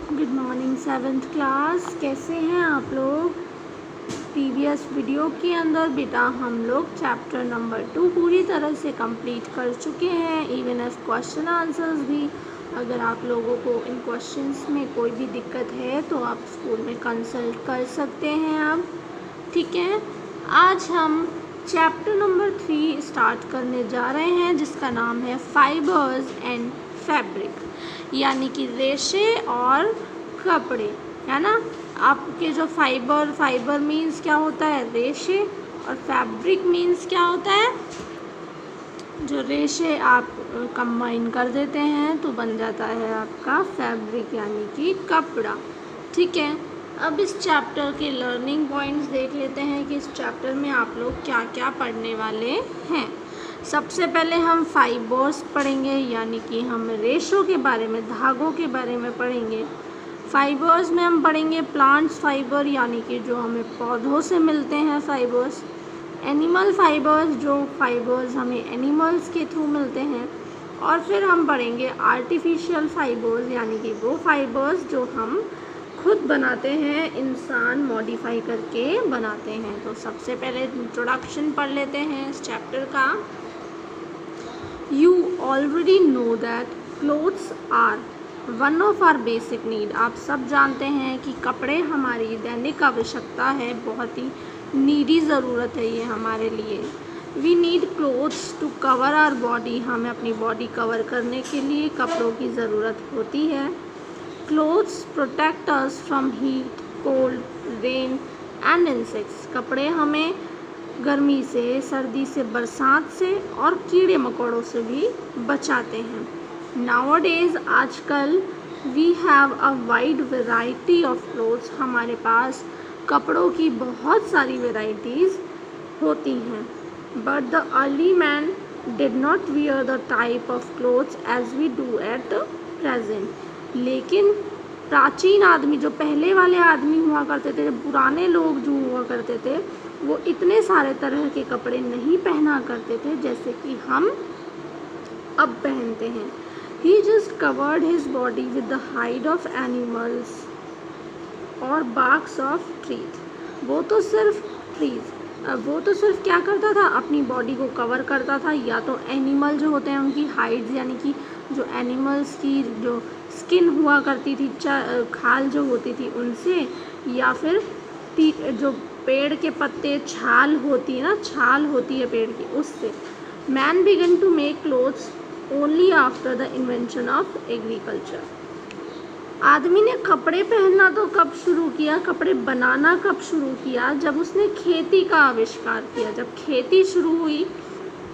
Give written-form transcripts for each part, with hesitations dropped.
Good morning seventh class, कैसे हैं आप लोग। प्रीवियस वीडियो के अंदर बेटा हम लोग चैप्टर नंबर 2 पूरी तरह से कंप्लीट कर चुके हैं, इवन एज क्वेश्चन आंसर्स भी। अगर आप लोगों को इन क्वेश्चंस में कोई भी दिक्कत है तो आप स्कूल में कंसल्ट कर सकते हैं आप, ठीक है। आज हम चैप्टर नंबर 3 स्टार्ट करने जा रहे हैं जिसका नाम है फाइबर्स एंड फैब्रिक, यानी कि रेशे और कपड़े, है ना। आपके जो फाइबर मीन्स क्या होता है, रेशे, और फैब्रिक मीन्स क्या होता है, जो रेशे आप कंबाइन कर देते हैं तो बन जाता है आपका फैब्रिक यानी कि कपड़ा, ठीक है। अब इस चैप्टर के लर्निंग पॉइंट्स देख लेते हैं कि इस चैप्टर में आप लोग क्या क्या पढ़ने वाले हैं। सबसे पहले हम फाइबर्स पढ़ेंगे, यानी कि हम रेशों के बारे में, धागों के बारे में पढ़ेंगे। फाइबर्स में हम पढ़ेंगे प्लांट्स फाइबर, यानी कि जो हमें पौधों से मिलते हैं फाइबर्स। एनिमल फाइबर्स, जो फाइबर्स हमें एनिमल्स के थ्रू मिलते हैं। और फिर हम पढ़ेंगे आर्टिफिशियल फाइबर्स, यानी कि वो फाइबर्स जो हम खुद बनाते हैं, इंसान मॉडिफाई करके बनाते हैं। तो सबसे पहले इंट्रोडक्शन पढ़ लेते हैं इस चैप्टर का। You already know that clothes are one of our basic need। आप सब जानते हैं कि कपड़े हमारी दैनिक आवश्यकता है, बहुत ही नीडी ज़रूरत है ये हमारे लिए। We need clothes to cover our body। हमें अपनी बॉडी कवर करने के लिए कपड़ों की ज़रूरत होती है। Clothes protect us from heat, cold, rain and insects। कपड़े हमें गर्मी से, सर्दी से, बरसात से और कीड़े मकोड़ों से भी बचाते हैं। Nowadays, आजकल we have a wide variety of clothes। हमारे पास कपड़ों की बहुत सारी वेराइटीज़ होती हैं। But the early man did not wear the type of clothes as we do at the present। लेकिन प्राचीन आदमी, जो पहले वाले आदमी हुआ करते थे, पुराने लोग जो हुआ करते थे, वो इतने सारे तरह के कपड़े नहीं पहना करते थे जैसे कि हम अब पहनते हैं। He just covered his body with the hide of animals और barks of trees। वो तो सिर्फ क्या करता था, अपनी बॉडी को कवर करता था, या तो एनिमल जो होते हैं उनकी हाइड्स, यानी कि जो एनिमल्स की जो स्किन हुआ करती थी, खाल जो होती थी उनसे, या फिर जो पेड़ के पत्ते, छाल होती है पेड़ की, उससे। Man began to make clothes only after the invention of agriculture. आदमी ने कपड़े पहनना तो कब शुरू किया, कपड़े बनाना कब शुरू किया, जब उसने खेती का आविष्कार किया। जब खेती शुरू हुई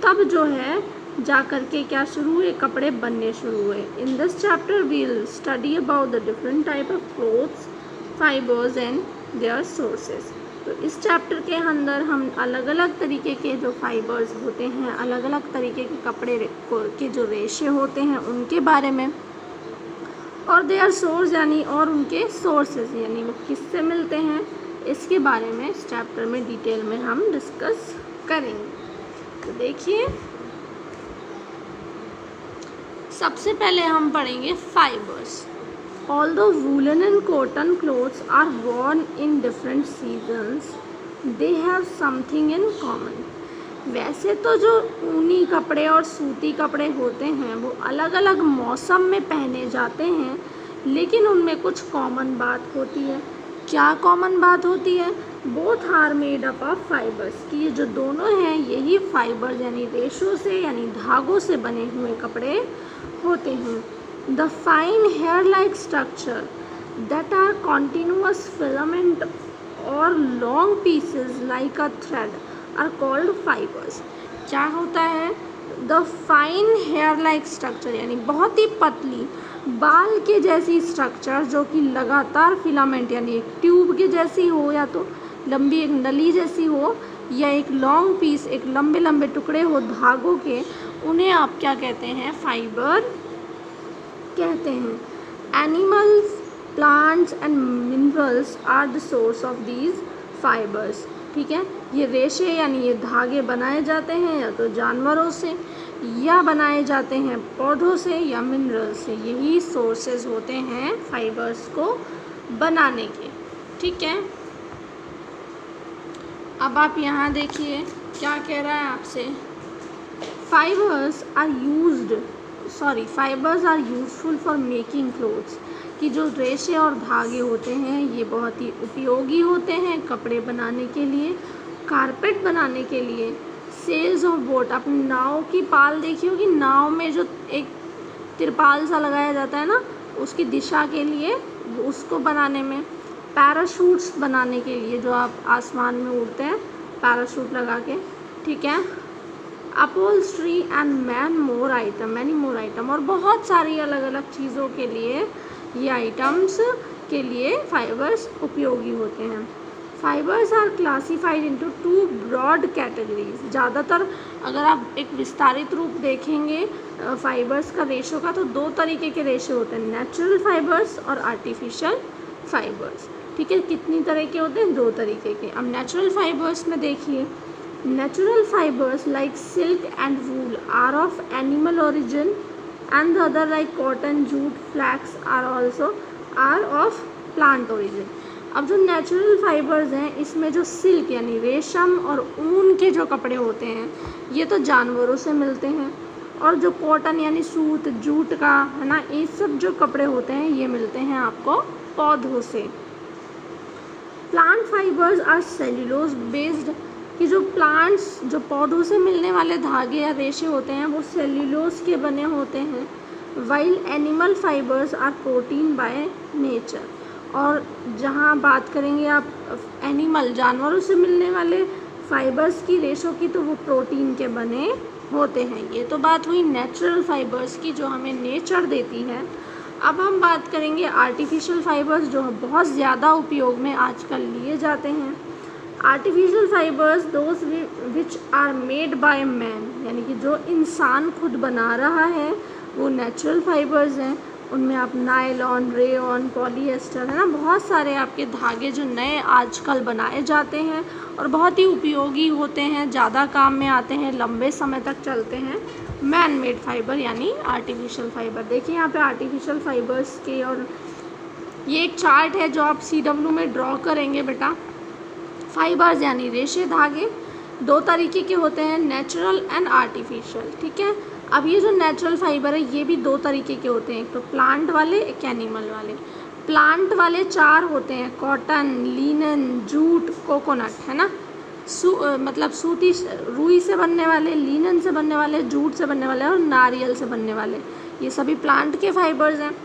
तब जो है जा कर के क्या शुरू हुए, कपड़े बनने शुरू हुए। In this chapter we'll study about the different type of clothes, fibres and their sources. तो इस चैप्टर के अंदर हम अलग अलग तरीके के जो फाइबर्स होते हैं, अलग अलग तरीके के कपड़े के जो रेशे होते हैं उनके बारे में, और देयर सोर्स यानी और उनके सोर्सेज यानी वो किससे मिलते हैं, इसके बारे में इस चैप्टर में डिटेल में हम डिस्कस करेंगे। तो देखिए, सबसे पहले हम पढ़ेंगे fibres. Although woolen and cotton clothes are worn in different seasons, they have something in common। वैसे तो जो ऊनी कपड़े और सूती कपड़े होते हैं वो अलग अलग मौसम में पहने जाते हैं, लेकिन उनमें कुछ कॉमन बात होती है। क्या कॉमन बात होती है? Both are made up of fibres, कि ये जो दोनों हैं यही फाइबर्स यानी रेशों से यानी धागों से बने हुए कपड़े होते हैं। The fine hair-like structure that are continuous filament or long pieces like a thread are called fibers। क्या होता है? The fine hair-like structure यानी बहुत ही पतली बाल के जैसी स्ट्रक्चर, जो कि लगातार फिलामेंट यानी एक ट्यूब के जैसी हो, या तो लंबी एक नली जैसी हो, या एक लॉन्ग पीस, एक लंबे लंबे टुकड़े हो धागों के, उन्हें आप क्या कहते हैं? फाइबर कहते हैं। Animals, plants and minerals are the source of these fibres. ठीक है, ये रेशे यानी ये धागे बनाए जाते हैं या तो जानवरों से, या बनाए जाते हैं पौधों से या मिनरल से। यही सोर्सेज होते हैं फाइबर्स को बनाने के। ठीक है, अब आप यहाँ देखिए क्या कह रहा है आपसे। Fibres are useful for making clothes, कि जो रेशे और धागे होते हैं ये बहुत ही उपयोगी होते हैं कपड़े बनाने के लिए, कारपेट बनाने के लिए, सेल्स ऑफ बोट। अपनी नाव की पाल देखी होगी, नाव में जो एक तिरपाल सा लगाया जाता है ना, उसकी दिशा के लिए, उसको बनाने में, पैराशूट्स बनाने के लिए जो आप आसमान में उड़ते हैं पैराशूट लगा के। ठीक है, upholstery and many more item, और बहुत सारी अलग अलग चीज़ों के लिए, ये आइटम्स के लिए फाइबर्स उपयोगी होते हैं। Fibres are classified into 2 broad categories. ज़्यादातर अगर आप एक विस्तारित रूप देखेंगे फाइबर्स का रेशो का, तो 2 तरीके के रेशो होते हैं, नेचुरल फाइबर्स और आर्टिफिशियल फाइबर्स। ठीक है, कितनी तरह के होते हैं? 2 तरीके के। अब नेचुरल फाइबर्स में देखिए, natural fibres like silk and wool are of animal origin and the other like cotton, jute, flax are of plant origin। अब जो नेचुरल फाइबर्स हैं इसमें जो सिल्क यानी रेशम और ऊन के जो कपड़े होते हैं ये तो जानवरों से मिलते हैं, और जो कॉटन यानी सूत, जूट का है ना, ये सब जो कपड़े होते हैं ये मिलते हैं आपको पौधों से। Plant fibres are cellulose based, कि जो प्लांट्स, जो पौधों से मिलने वाले धागे या रेशे होते हैं वो सेल्यूलोज के बने होते हैं। While animal fibres are protein by nature, और जहाँ बात करेंगे आप एनिमल, जानवरों से मिलने वाले फाइबर्स की, रेशों की, तो वो प्रोटीन के बने होते हैं। ये तो बात हुई नेचुरल फाइबर्स की जो हमें नेचर देती है। अब हम बात करेंगे आर्टिफिशियल फाइबर्स जो बहुत ज़्यादा उपयोग में आजकल लिए जाते हैं। Artificial fibres those which are made by man, यानी कि जो इंसान खुद बना रहा है वो नेचुरल फाइबर्स हैं। उनमें आप नायलॉन, रेयॉन, पॉलीएस्टर, है ना, बहुत सारे आपके धागे जो नए आजकल बनाए जाते हैं और बहुत ही उपयोगी होते हैं, ज़्यादा काम में आते हैं, लंबे समय तक चलते हैं। मैन मेड फाइबर यानी आर्टिफिशियल फाइबर। देखिए यहाँ पे आर्टिफिशियल फाइबर्स के, और ये एक चार्ट है जो आप CW में ड्रॉ करेंगे बेटा। फाइबर्स यानी रेशे, धागे 2 तरीके के होते हैं, नेचुरल एंड आर्टिफिशियल। ठीक है, अब ये जो नेचुरल फाइबर है ये भी 2 तरीके के होते हैं, एक तो प्लांट वाले, एक एनिमल वाले। प्लांट वाले 4 होते हैं, कॉटन, लिनन, जूट, कोकोनट, है ना, मतलब सूती रुई से बनने वाले, लिनन से बनने वाले, जूट से बनने वाले और नारियल से बनने वाले, ये सभी प्लांट के फाइबर्स हैं।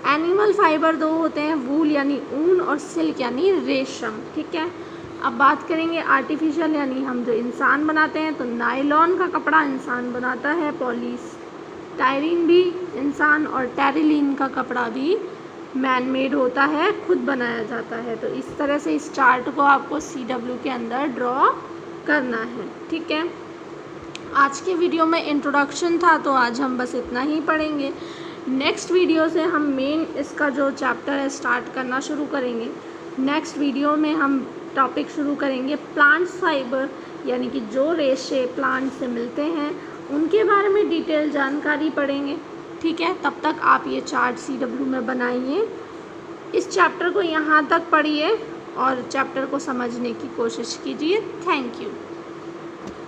एनिमल फाइबर 2 होते हैं, वूल यानी ऊन और सिल्क यानी रेशम। ठीक है, अब बात करेंगे आर्टिफिशियल यानी हम जो इंसान बनाते हैं, तो नायलॉन का कपड़ा इंसान बनाता है, पॉलीस्टाइरीन भी इंसान, और टेरिलीन का कपड़ा भी मैन मेड होता है, खुद बनाया जाता है। तो इस तरह से इस चार्ट को आपको CW के अंदर ड्रॉ करना है। ठीक है, आज के वीडियो में इंट्रोडक्शन था तो आज हम बस इतना ही पढ़ेंगे। नेक्स्ट वीडियो से हम मेन इसका जो चैप्टर है स्टार्ट करना शुरू करेंगे। नेक्स्ट वीडियो में हम टॉपिक शुरू करेंगे प्लांट्स फाइबर, यानी कि जो रेशे प्लांट से मिलते हैं उनके बारे में डिटेल जानकारी पढ़ेंगे। ठीक है, तब तक आप ये चार्ट CW में बनाइए, इस चैप्टर को यहाँ तक पढ़िए और चैप्टर को समझने की कोशिश कीजिए। Thank you.